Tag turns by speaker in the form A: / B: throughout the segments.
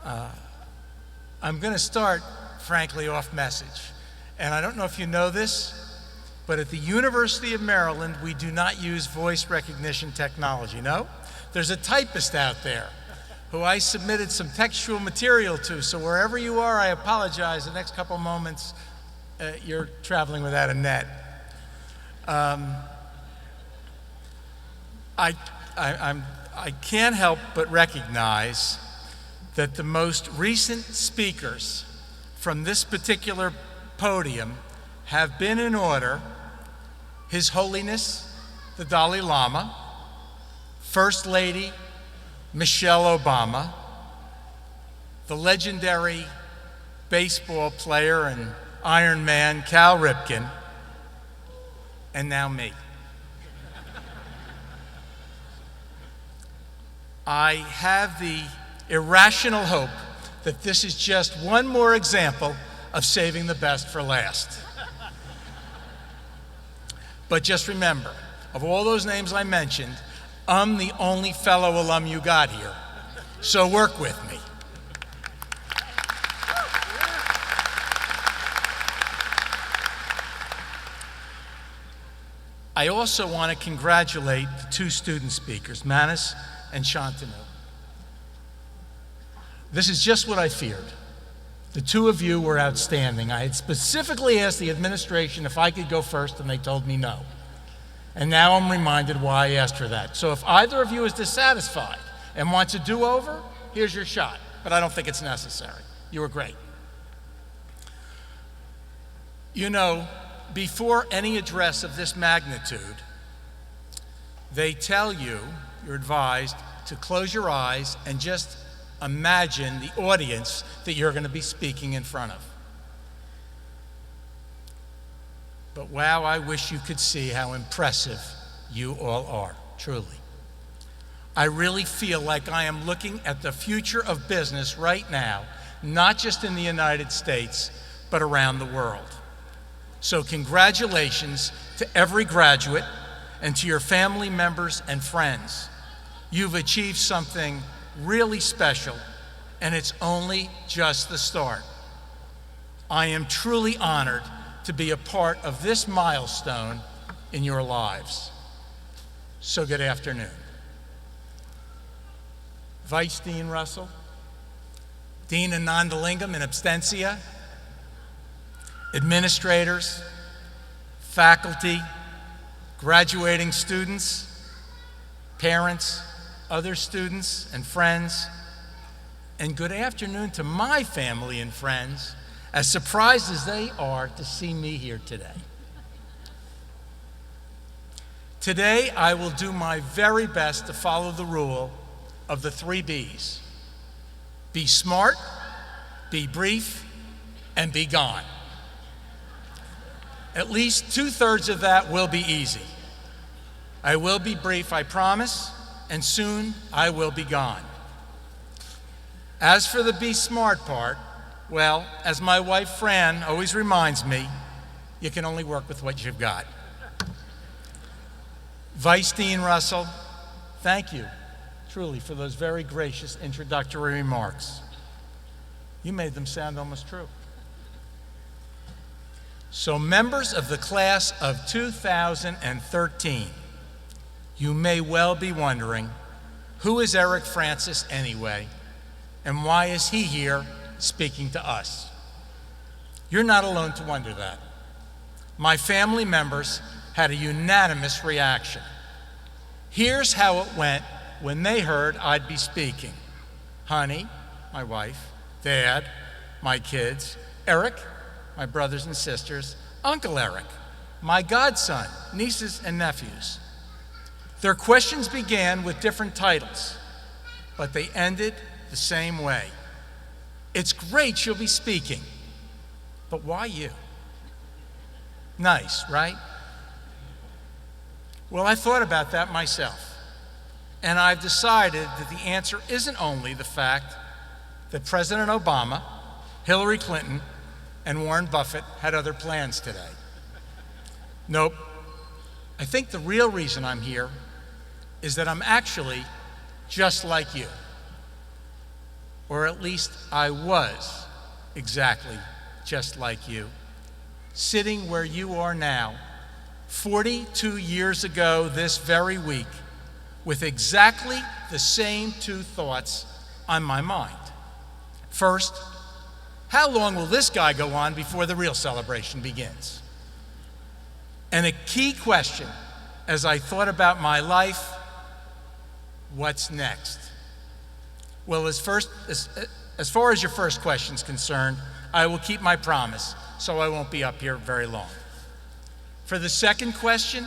A: I'm going to start, frankly, off message. And I don't know if you know this, but at the University of Maryland, we do not use voice recognition technology. No? There's a typist out there who I submitted some textual material to, so wherever you are, I apologize. The next couple moments, you're traveling without a net. I can't help but recognize that the most recent speakers from this particular podium have been in order: His Holiness, the Dalai Lama, First Lady, Michelle Obama, the legendary baseball player and Iron Man, Cal Ripken, and now me. I have the irrational hope that this is just one more example of saving the best for last. But just remember, of all those names I mentioned, I'm the only fellow alum you got here, so work with me. I also want to congratulate the two student speakers, Manis and Shantanu. This is just what I feared. The two of you were outstanding. I had specifically asked the administration if I could go first, and they told me no. And now I'm reminded why I asked for that. So if either of you is dissatisfied and wants a do-over, here's your shot. But I don't think it's necessary. You were great. You know, before any address of this magnitude, they tell you, you're advised, to close your eyes and just imagine the audience that you're going to be speaking in front of. But wow, I wish you could see how impressive you all are, truly. I really feel like I am looking at the future of business right now, not just in the United States, but around the world. So congratulations to every graduate and to your family members and friends. You've achieved something really special, and it's only just the start. I am truly honored to be a part of this milestone in your lives. So good afternoon. Vice Dean Russell, Dean Anandalingam in absentia, administrators, faculty, graduating students, parents, other students and friends, and good afternoon to my family and friends, as surprised as they are to see me here today. Today, I will do my very best to follow the rule of the 3 B's. Be smart, be brief, and be gone. At least 2/3 of that will be easy. I will be brief, I promise, and soon I will be gone. As for the be smart part, well, as my wife Fran always reminds me, you can only work with what you've got. Vice Dean Russell, thank you, truly, for those very gracious introductory remarks. You made them sound almost true. So members of the class of 2013, you may well be wondering, who is Eric Francis anyway, and why is he here speaking to us? You're not alone to wonder that. My family members had a unanimous reaction. Here's how it went when they heard I'd be speaking. Honey, my wife, Dad, my kids, Eric, my brothers and sisters, Uncle Eric, my godson, nieces and nephews. Their questions began with different titles, but they ended the same way. It's great you'll be speaking, but why you? Nice, right? Well, I thought about that myself, and I've decided that the answer isn't only the fact that President Obama, Hillary Clinton, and Warren Buffett had other plans today. Nope. I think the real reason I'm here is that I'm actually just like you. or at least I was exactly just like you, sitting where you are now, 42 years ago this very week, with exactly the same two thoughts on my mind. First, how long will this guy go on before the real celebration begins? And a key question as I thought about my life, what's next? Well, as far as your first question is concerned, I will keep my promise, so I won't be up here very long. For the second question,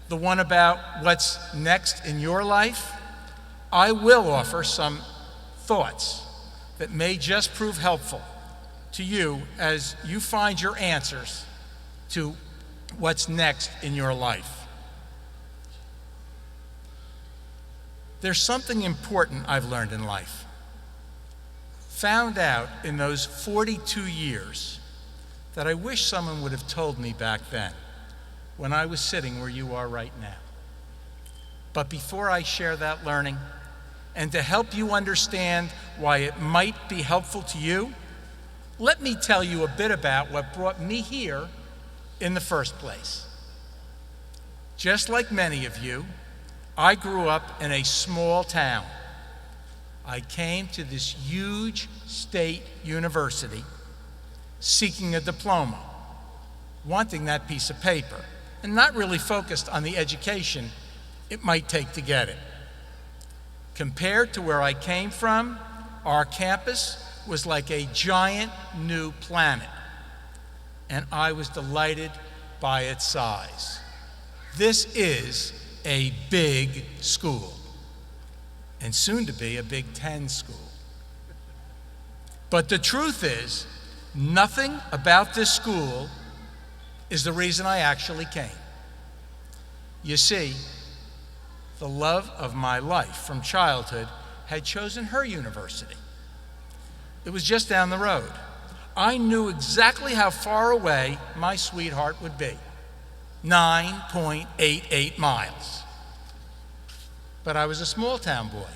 A: the one about what's next in your life, I will offer some thoughts that may just prove helpful to you as you find your answers to what's next in your life. There's something important I've learned in life. Found out in those 42 years that I wish someone would have told me back then, when I was sitting where you are right now. But before I share that learning, and to help you understand why it might be helpful to you, let me tell you a bit about what brought me here in the first place. Just like many of you, I grew up in a small town. I came to this huge state university seeking a diploma, wanting that piece of paper, and not really focused on the education it might take to get it. Compared to where I came from, our campus was like a giant new planet, and I was delighted by its size. This is a big school, and soon to be a Big Ten school. But the truth is, nothing about this school is the reason I actually came. You see, the love of my life from childhood had chosen her university. It was just down the road. I knew exactly how far away my sweetheart would be, 9.88 miles. But I was a small town boy,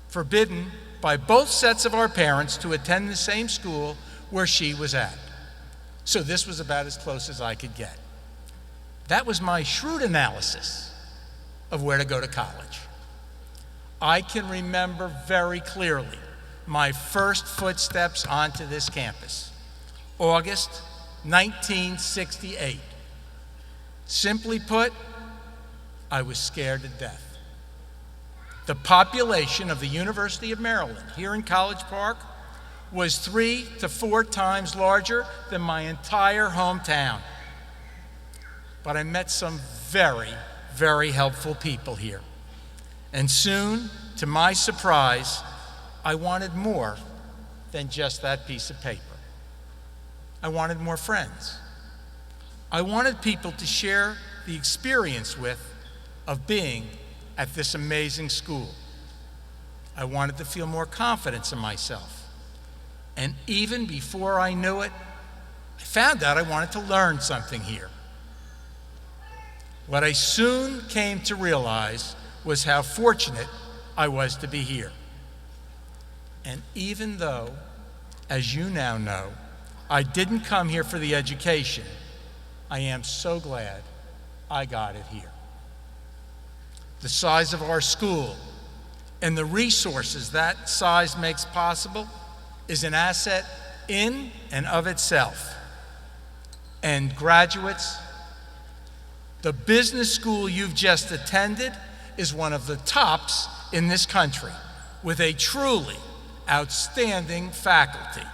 A: forbidden by both sets of our parents to attend the same school where she was at. So this was about as close as I could get. That was my shrewd analysis of where to go to college. I can remember very clearly my first footsteps onto this campus, August 1968. Simply put, I was scared to death. The population of the University of Maryland here in College Park was 3 to 4 times larger than my entire hometown. But I met some very, very helpful people here. And soon, to my surprise, I wanted more than just that piece of paper. I wanted more friends. I wanted people to share the experience with of being at this amazing school. I wanted to feel more confidence in myself. And even before I knew it, I found out I wanted to learn something here. What I soon came to realize was how fortunate I was to be here. And even though, as you now know, I didn't come here for the education, I am so glad I got it here. The size of our school and the resources that size makes possible is an asset in and of itself. And graduates, the business school you've just attended is one of the tops in this country, with a truly outstanding faculty.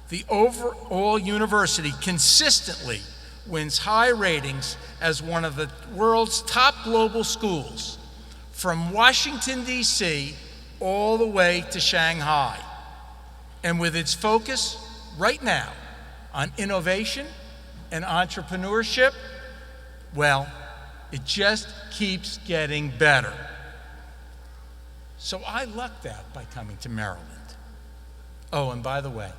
A: The overall university consistently wins high ratings as one of the world's top global schools, from Washington, D.C., all the way to Shanghai. And with its focus right now on innovation and entrepreneurship, well, it just keeps getting better. So I lucked out by coming to Maryland. Oh, and by the way,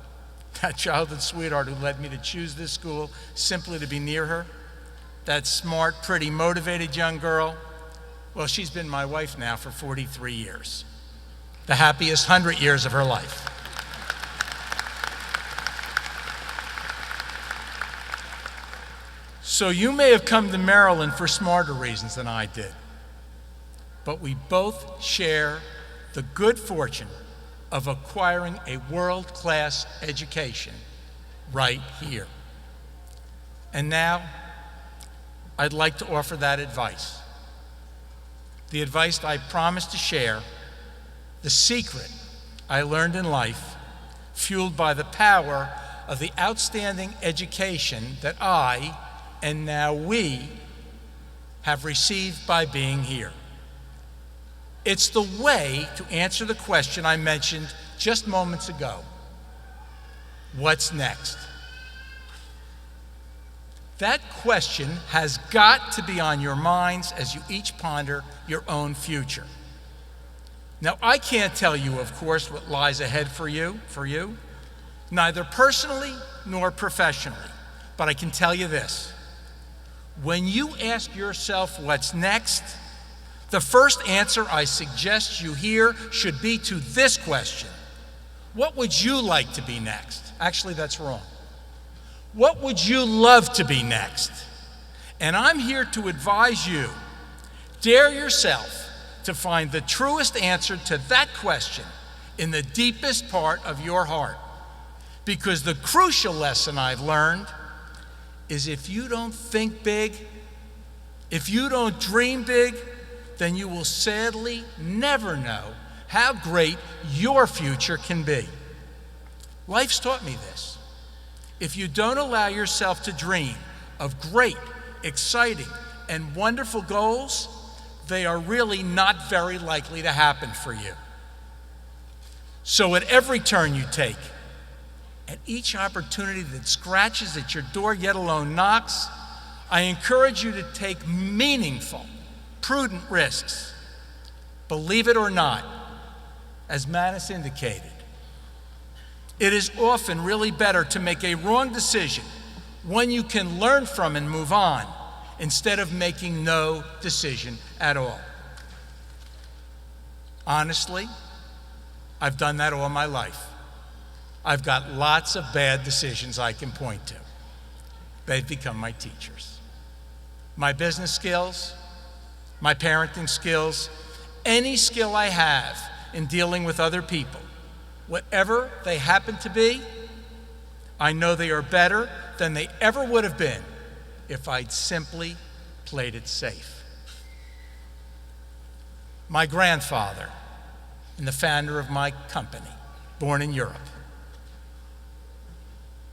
A: that childhood sweetheart who led me to choose this school simply to be near her, that smart, pretty, motivated young girl, well, she's been my wife now for 43 years. the happiest 100 years of her life. So you may have come to Maryland for smarter reasons than I did, but we both share the good fortune of acquiring a world-class education right here. And now, I'd like to offer that advice. The advice I promised to share, the secret I learned in life, fueled by the power of the outstanding education that I, and now we, have received by being here. It's the way to answer the question I mentioned just moments ago. What's next? That question has got to be on your minds as you each ponder your own future. Now, I can't tell you, of course, what lies ahead for you, neither personally nor professionally, but I can tell you this. When you ask yourself what's next, the first answer I suggest you hear should be to this question. What would you like to be next? Actually, that's wrong. What would you love to be next? And I'm here to advise you, dare yourself to find the truest answer to that question in the deepest part of your heart. Because the crucial lesson I've learned is if you don't think big, if you don't dream big, then you will sadly never know how great your future can be. Life's taught me this. If you don't allow yourself to dream of great, exciting, and wonderful goals, they are really not very likely to happen for you. So at every turn you take, at each opportunity that scratches at your door, yet alone knocks, I encourage you to take meaningful, prudent risks. Believe it or not, as Manus indicated, it is often really better to make a wrong decision, one you can learn from and move on, instead of making no decision at all. Honestly, I've done that all my life. I've got lots of bad decisions I can point to. They've become my teachers. My business skills, my parenting skills, any skill I have in dealing with other people, whatever they happen to be, I know they are better than they ever would have been if I'd simply played it safe. My grandfather, and the founder of my company, born in Europe.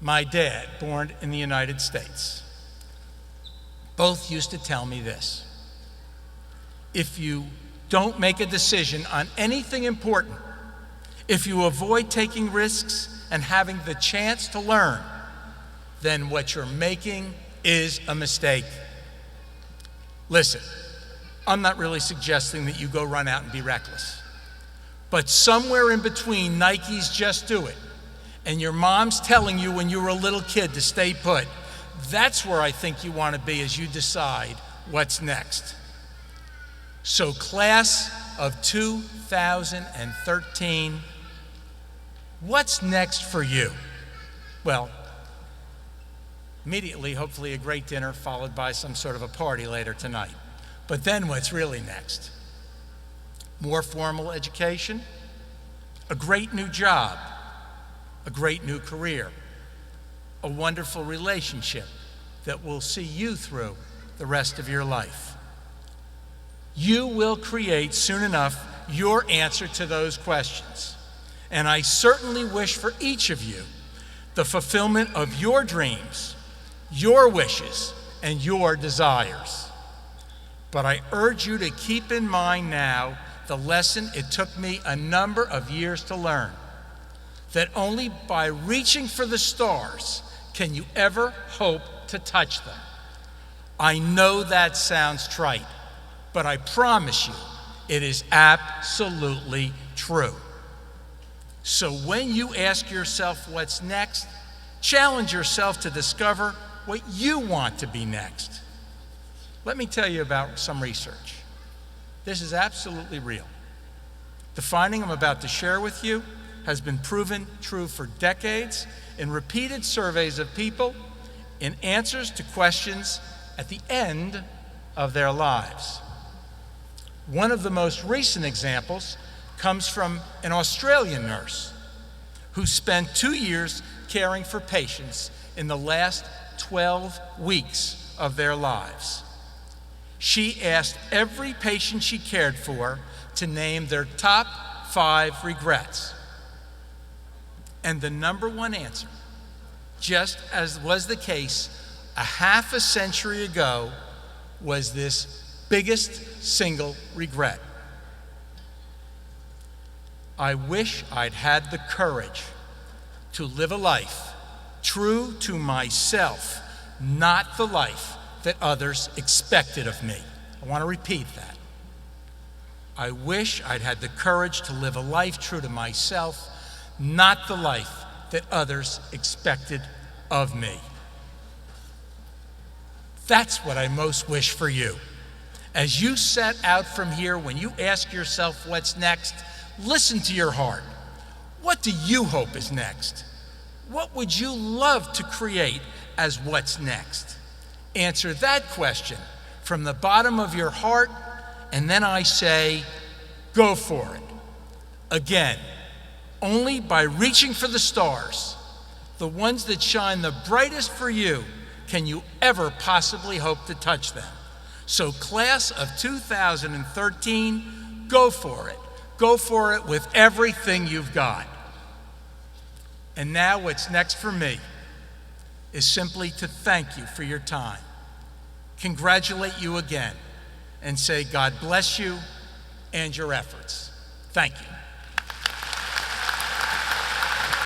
A: My dad, born in the United States. Both used to tell me this: if you don't make a decision on anything important, if you avoid taking risks and having the chance to learn, then what you're making is a mistake. Listen, I'm not really suggesting that you go run out and be reckless. But somewhere in between Nike's Just Do It and your mom's telling you when you were a little kid to stay put, that's where I think you want to be as you decide what's next. So class of 2013, what's next for you? Well, immediately, hopefully a great dinner followed by some sort of a party later tonight. But then what's really next? More formal education, a great new job, a great new career, a wonderful relationship that will see you through the rest of your life. You will create soon enough your answer to those questions. And I certainly wish for each of you the fulfillment of your dreams, your wishes, and your desires. But I urge you to keep in mind now the lesson it took me a number of years to learn, that only by reaching for the stars can you ever hope to touch them. I know that sounds trite, but I promise you it is absolutely true. So when you ask yourself what's next, challenge yourself to discover what you want to be next. Let me tell you about some research. This is absolutely real. The The finding I'm about to share with you has been proven true for decades in repeated surveys of people in answers to questions at the end of their lives. One of the most recent examples comes from an Australian nurse who spent 2 years caring for patients in the last 12 weeks of their lives. She asked every patient she cared for to name their top 5 regrets. And the number one answer, just as was the case a half a century ago, was this biggest single regret. I wish I'd had the courage to live a life true to myself, not the life that others expected of me. I want to repeat that. I wish I'd had the courage to live a life true to myself, not the life that others expected of me. That's what I most wish for you. As you set out from here, when you ask yourself what's next, listen to your heart. What do you hope is next? What would you love to create as what's next? Answer that question from the bottom of your heart, and then I say, go for it. Again, only by reaching for the stars, the ones that shine the brightest for you, can you ever possibly hope to touch them. So class of 2013, go for it. Go for it with everything you've got. And now what's next for me is simply to thank you for your time, congratulate you again, and say God bless you and your efforts. Thank you.